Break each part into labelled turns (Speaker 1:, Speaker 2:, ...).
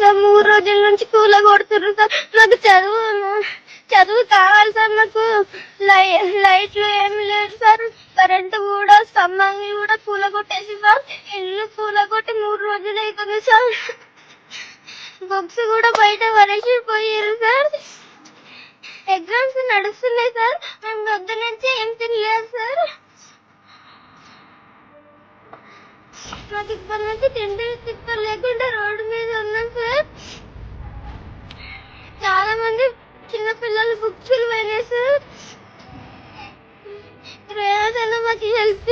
Speaker 1: Sir 3 రోజుల నుంచి కూలగొడుతున్నారు sir. నాకు చదువు కావాలి సార్. నాకు లైట్లు ఏమి లేదు సార్. కరెంటు కూడా స్తంభాన్ని కూడా కూలగొట్టేసి సార్. ఇల్లు కూలగొట్టి 3 రోజులు అవుతుంది సార్. బుక్స్ కూడా బయట పడేసిపోయారు సార్. ఎగ్జామ్స్ నడుస్తున్నాయి సార్. మేము పొద్దు నుంచి ఏం తినలేదు సార్. నాకు ఇప్పటి నుంచి తిప్పలు లేకుండా రోడ్డు మీద ఉన్నాం సార్. చాలా మంది చిన్నపిల్లలు బుక్స్ పోయినాయి సార్. రేవతన్న మాకు హెల్ప్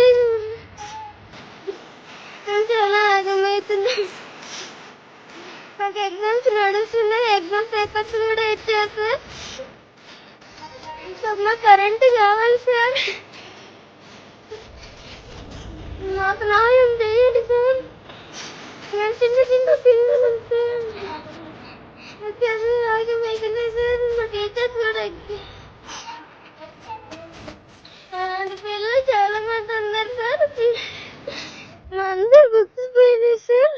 Speaker 1: చాలా ఆగమవుతుంది. మాకు ఎగ్జామ్స్ నడుస్తున్నాయి. ఎగ్జామ్ పేపర్స్ కూడా ఇచ్చారు సార్. మాకు కరెంటు కావాలి సార్. మాకు న్యాయం చేయండి సార్. నేను చిన్న పిల్లలు సార్. చదువు ఆగమైతున్నాయి సార్. మా టీచర్స్ కూడా అలాంటి పిల్లలు చాలా మంది ఉన్నారు సార్. మా అందరు బుక్స్ పోయినాయి సార్.